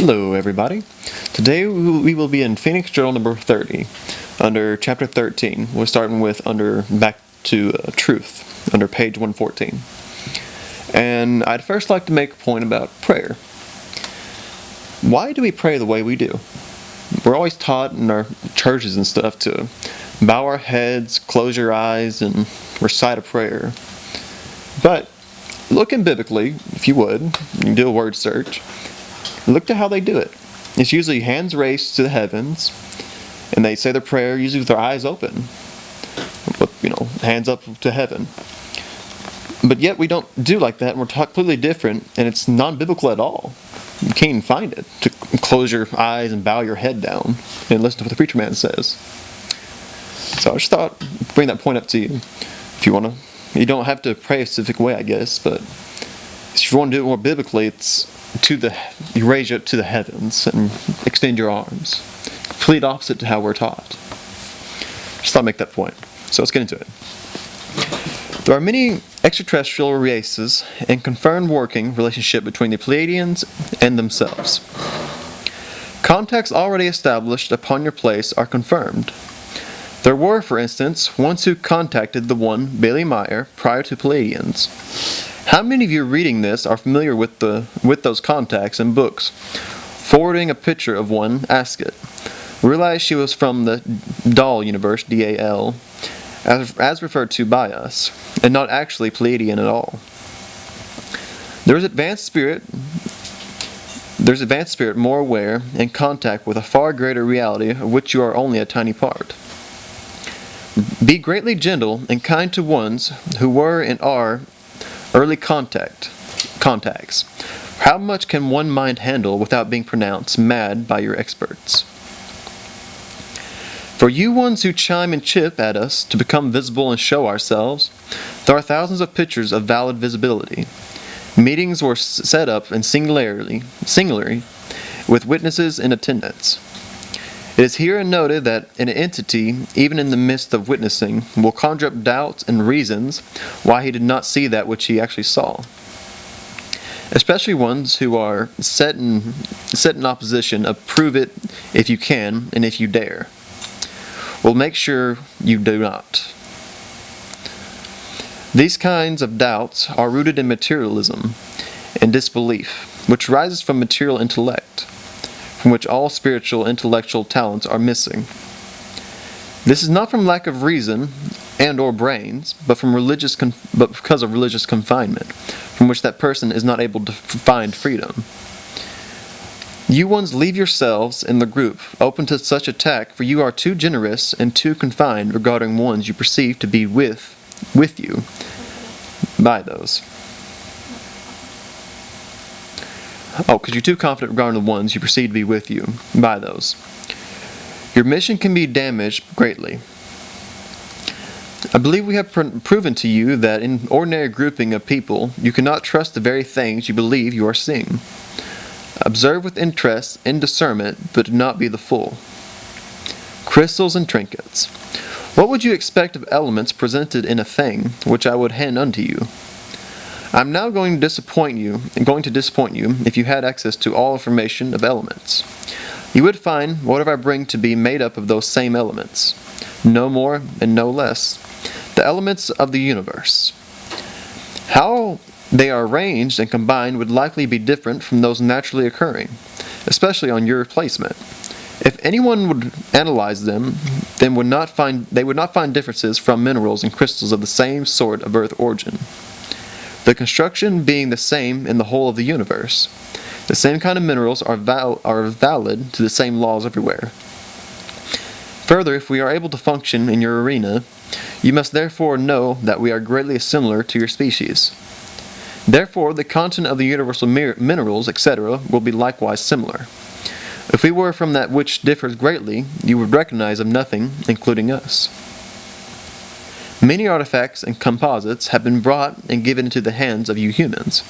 Hello everybody. Today we will be in Phoenix Journal number 30 under chapter 13. We're starting with under back to truth under page 114. And I'd first like to make a point about prayer. Why do we pray the way we do? We're always taught in our churches and stuff to bow our heads, close your eyes, and recite a prayer. But looking biblically, if you would, you can do a word search. Look to how they do it. It's usually hands raised to the heavens, and they say their prayer usually with their eyes open, with, hands up to heaven. But yet we don't do like that, and we're taught completely different, and it's non-biblical at all. You can't even find it to close your eyes and bow your head down and listen to what the preacher man says. So I just thought I'd bring that point up to you. If you want to, you don't have to pray a specific way, I guess, but if you want to do it more biblically, it's you raise it to the heavens and extend your arms. Complete opposite to how we're taught. Just thought I'd make that point. So let's get into it. There are many extraterrestrial races and confirmed working relationship between the Pleiadians and themselves. Contacts already established upon your place are confirmed. There were, for instance, ones who contacted the one Bailey Meyer prior to Pleiadians. How many of you reading this are familiar with those contacts and books? Forwarding a picture of one, ask it. Realize she was from the Dal universe, D-A-L, as referred to by us, and not actually Pleiadian at all. There's advanced spirit more aware and contact with a far greater reality of which you are only a tiny part. Be greatly gentle and kind to ones who were and are early contacts. How much can one mind handle without being pronounced mad by your experts? For you ones who chime and chip at us to become visible and show ourselves, there are thousands of pictures of valid visibility. Meetings were set up in singularly with witnesses in attendance. It is here noted that an entity, even in the midst of witnessing, will conjure up doubts and reasons why he did not see that which he actually saw. Especially ones who are set in opposition of prove it if you can and if you dare. Well, make sure you do not. These kinds of doubts are rooted in materialism and disbelief, which rises from material intellect, from which all spiritual intellectual talents are missing. This is not from lack of reason and or brains, but because of religious confinement, from which that person is not able to find freedom. You ones leave yourselves in the group open to such attack, for you are too generous and too confined regarding ones you perceive to be with you by those. Because you're too confident regarding the ones you perceive to be with you by those. Your mission can be damaged greatly. I believe we have proven to you that in ordinary grouping of people, you cannot trust the very things you believe you are seeing. Observe with interest and discernment, but do not be the fool. Crystals and trinkets. What would you expect of elements presented in a thing which I would hand unto you? I am now going to disappoint you if you had access to all information of elements. You would find whatever I bring to be made up of those same elements, no more and no less, the elements of the universe. How they are arranged and combined would likely be different from those naturally occurring, especially on your placement. If anyone would analyze them, then they would not find differences from minerals and crystals of the same sort of earth origin. The construction being the same in the whole of the universe. The same kind of minerals are valid to the same laws everywhere. Further, if we are able to function in your arena, you must therefore know that we are greatly similar to your species. Therefore, the content of the universal minerals, etc., will be likewise similar. If we were from that which differs greatly, you would recognize of nothing, including us. Many artifacts and composites have been brought and given into the hands of you humans.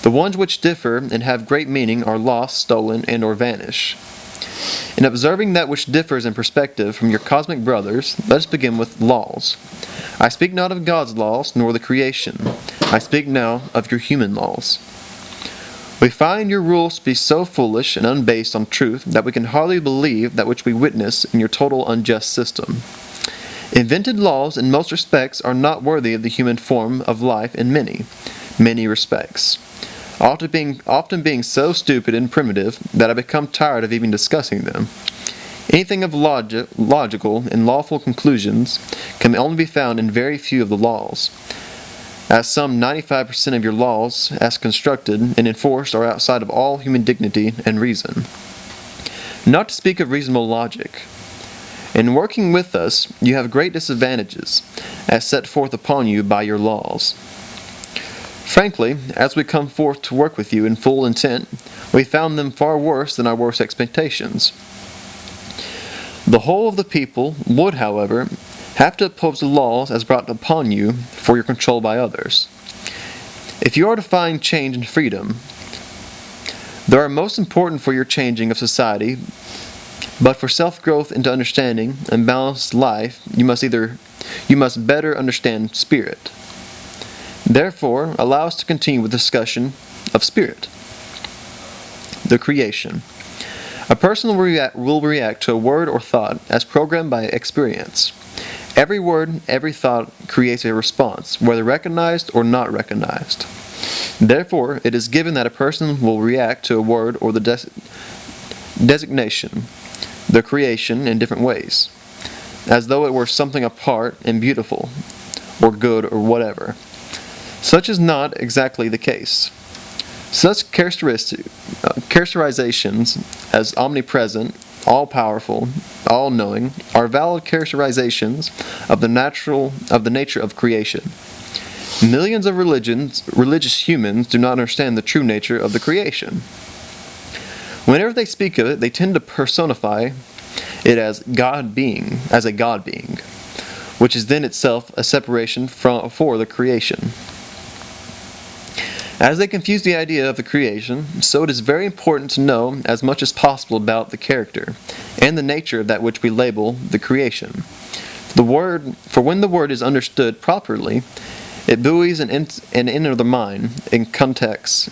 The ones which differ and have great meaning are lost, stolen, and or vanish. In observing that which differs in perspective from your cosmic brothers, let us begin with laws. I speak not of God's laws, nor the creation. I speak now of your human laws. We find your rules to be so foolish and unbased on truth that we can hardly believe that which we witness in your total unjust system. Invented laws in most respects are not worthy of the human form of life in many respects, often being so stupid and primitive that I become tired of even discussing them. Anything of logical and lawful conclusions can only be found in very few of the laws, as some 95% of your laws, as constructed and enforced, are outside of all human dignity and reason. Not to speak of reasonable logic. In working with us, you have great disadvantages, as set forth upon you by your laws. Frankly, as we come forth to work with you in full intent, we found them far worse than our worst expectations. The whole of the people would, however, have to oppose the laws as brought upon you for your control by others. If you are to find change and freedom, they are most important for your changing of society, but for self-growth into understanding and balanced life, you must better understand spirit. Therefore, allow us to continue with the discussion of spirit. The creation. A person will react to a word or thought as programmed by experience. Every word, every thought creates a response, whether recognized or not recognized. Therefore, it is given that a person will react to a word or the designation, the creation, in different ways, as though it were something apart and beautiful, or good, or whatever. Such is not exactly the case. Such characterizations as omnipresent, all-powerful, all-knowing, are valid characterizations of the nature of creation. Millions of religious humans do not understand the true nature of the creation. Whenever they speak of it, they tend to personify it as a God being, which is then itself a separation for the creation. As they confuse the idea of the creation, so it is very important to know as much as possible about the character and the nature of that which we label the creation. For when the word is understood properly, it buoys and enters the mind and contacts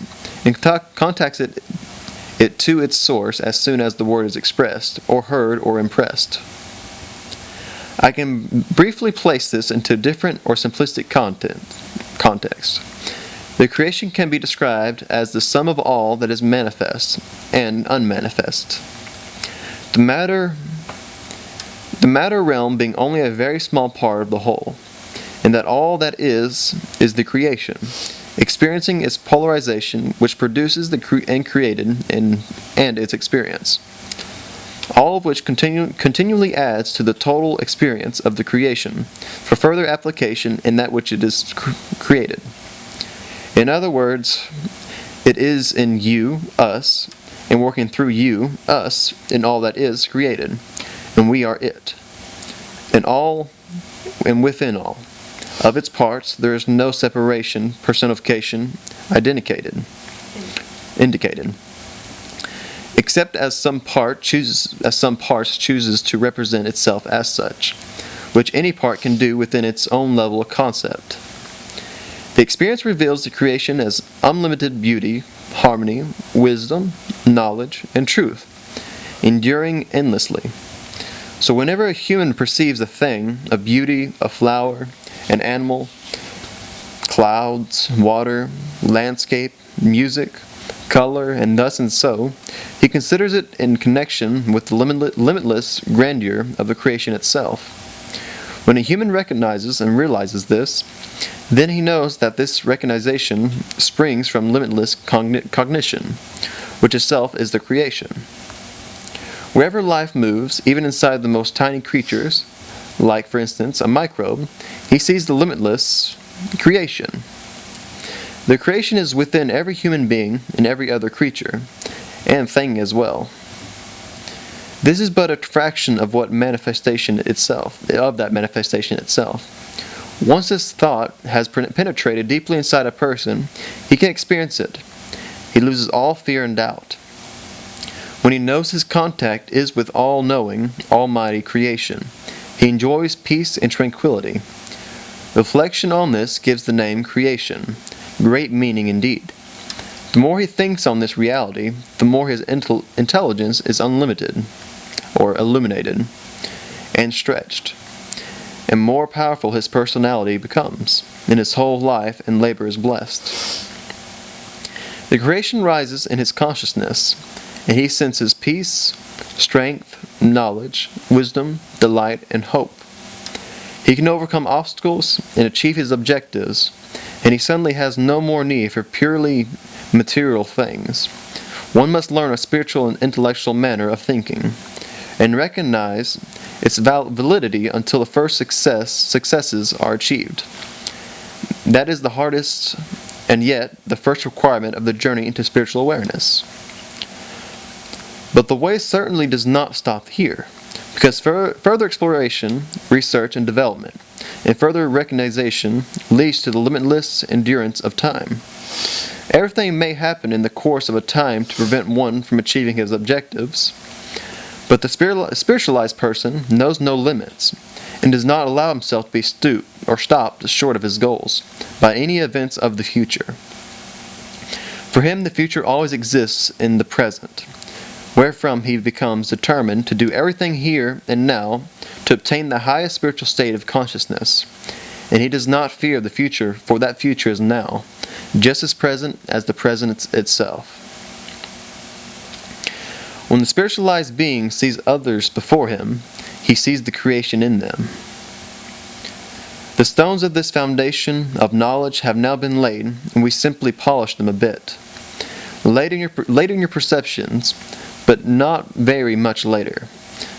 it to its source as soon as the word is expressed, or heard, or impressed. I can briefly place this into different or simplistic contexts. The creation can be described as the sum of all that is manifest and unmanifest. The matter realm being only a very small part of the whole, and that all that is the creation, experiencing its polarization which produces the created and its experience, all of which continually adds to the total experience of the creation for further application in that which it is created. In other words, it is in you, us, and working through you, us, in all that is created, and we are it. In all and within all of its parts, there is no separation, personification, indicated, except as some parts chooses to represent itself as such, which any part can do within its own level of concept. The experience reveals the creation as unlimited beauty, harmony, wisdom, knowledge, and truth, enduring endlessly. So whenever a human perceives a thing, a beauty, a flower, an animal, clouds, water, landscape, music, color, and thus and so, he considers it in connection with the limitless grandeur of the creation itself. When a human recognizes and realizes this, then he knows that this recognition springs from limitless cognition, which itself is the creation. Wherever life moves, even inside the most tiny creatures, like, for instance, a microbe, he sees the limitless creation. The creation is within every human being and every other creature, and thing as well. This is but a fraction of that manifestation itself. Once this thought has penetrated deeply inside a person, he can experience it. He loses all fear and doubt. When he knows his contact is with all-knowing, almighty creation, he enjoys peace and tranquility. Reflection on this gives the name creation, great meaning indeed. The more he thinks on this reality, the more his intelligence is unlimited, or illuminated, and stretched, and more powerful his personality becomes, and his whole life and labor is blessed. The creation rises in his consciousness, and he senses peace, strength, knowledge, wisdom, delight, and hope. He can overcome obstacles and achieve his objectives, and he suddenly has no more need for purely material things. One must learn a spiritual and intellectual manner of thinking, and recognize its validity until the first successes are achieved. That is the hardest and yet the first requirement of the journey into spiritual awareness. But the way certainly does not stop here, because further exploration, research, and development, and further recognition leads to the limitless endurance of time. Everything may happen in the course of a time to prevent one from achieving his objectives, but the spiritualized person knows no limits, and does not allow himself to be stooped or stopped short of his goals by any events of the future. For him, the future always exists in the present, wherefrom he becomes determined to do everything here and now to obtain the highest spiritual state of consciousness, and he does not fear the future, for that future is now, just as present as the present itself. When the spiritualized being sees others before him, he sees the creation in them. The stones of this foundation of knowledge have now been laid, and we simply polish them a bit. Later in your perceptions, but not very much later,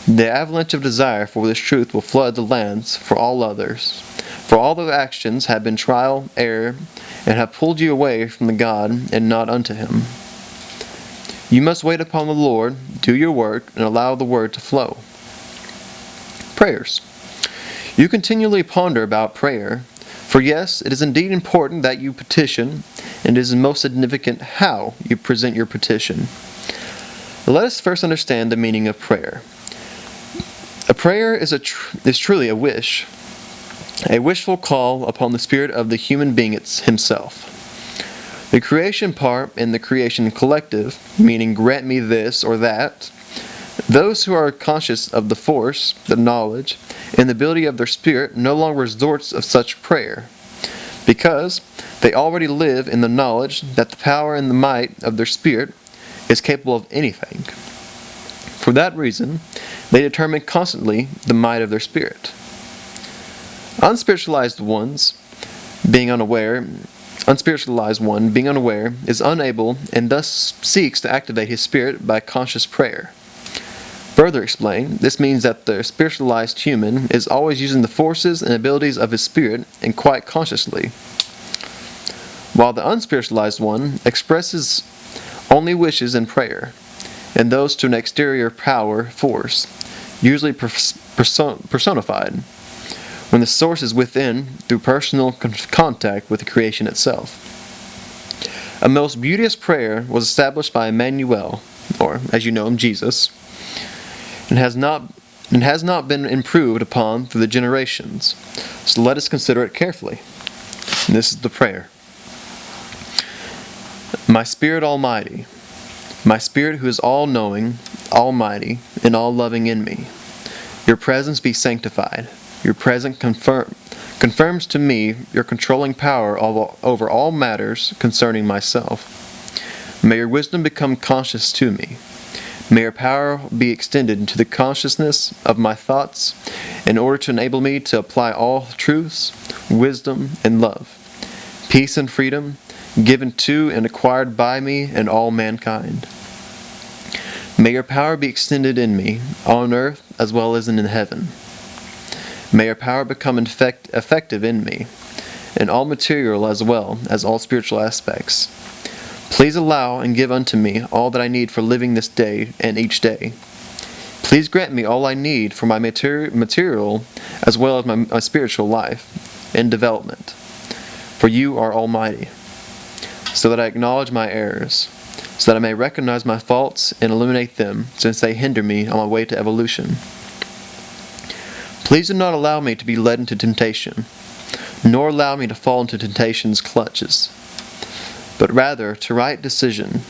the avalanche of desire for this truth will flood the lands for all others. For all their actions have been trial, error, and have pulled you away from the God and not unto Him. You must wait upon the Lord, do your work, and allow the word to flow. Prayers. You continually ponder about prayer, for yes, it is indeed important that you petition, and it is most significant how you present your petition. Let us first understand the meaning of prayer. A prayer is truly a wish, a wishful call upon the spirit of the human being himself. The creation part and the creation collective, meaning grant me this or that, those who are conscious of the force, the knowledge, and the ability of their spirit no longer resorts of such prayer, because they already live in the knowledge that the power and the might of their spirit is capable of anything. For that reason, they determine constantly the might of their spirit. Unspiritualized one, being unaware, is unable and thus seeks to activate his spirit by conscious prayer. Further explained, this means that the spiritualized human is always using the forces and abilities of his spirit and quite consciously, while the unspiritualized one expresses only wishes in prayer, and those to an exterior force, usually personified, when the source is within through personal contact with the creation itself. A most beauteous prayer was established by Emmanuel, or as you know him, Jesus, and has not been improved upon through the generations. So let us consider it carefully. And this is the prayer. My Spirit Almighty, my Spirit who is all-knowing, almighty, and all-loving in me, your presence be sanctified. Your presence confirms to me your controlling power over all matters concerning myself. May your wisdom become conscious to me. May your power be extended into the consciousness of my thoughts in order to enable me to apply all truths, wisdom, and love, peace and freedom, given to and acquired by me and all mankind. May your power be extended in me, on earth as well as in heaven. May your power become effective in me, in all material as well as all spiritual aspects. Please allow and give unto me all that I need for living this day and each day. Please grant me all I need for my material as well as my spiritual life and development. For you are almighty, so that I acknowledge my errors, so that I may recognize my faults and eliminate them, since they hinder me on my way to evolution. Please do not allow me to be led into temptation, nor allow me to fall into temptation's clutches. but rather to right decision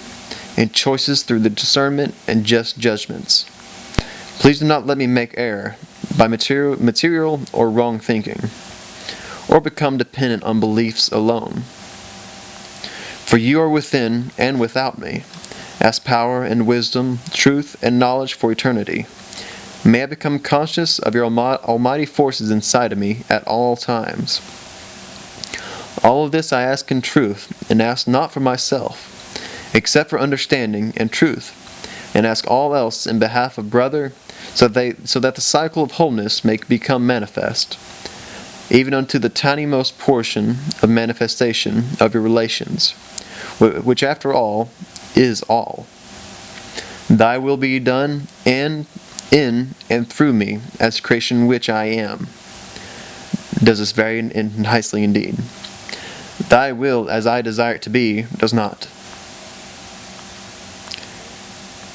and choices through the discernment and just judgments. Please do not let me make error by material or wrong thinking, or become dependent on beliefs alone. For you are within and without me, as power and wisdom, truth and knowledge for eternity. May I become conscious of your almighty forces inside of me at all times. All of this I ask in truth, and ask not for myself, except for understanding and truth, and ask all else in behalf of brother, so that the cycle of wholeness may become manifest, even unto the tinimost portion of manifestation of your relations, which after all is all. Thy will be done in and through me as creation which I am. Does this very nicely indeed. Thy will as I desire it to be does not.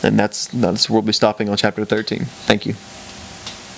And that's where we'll be stopping on chapter 13. Thank you.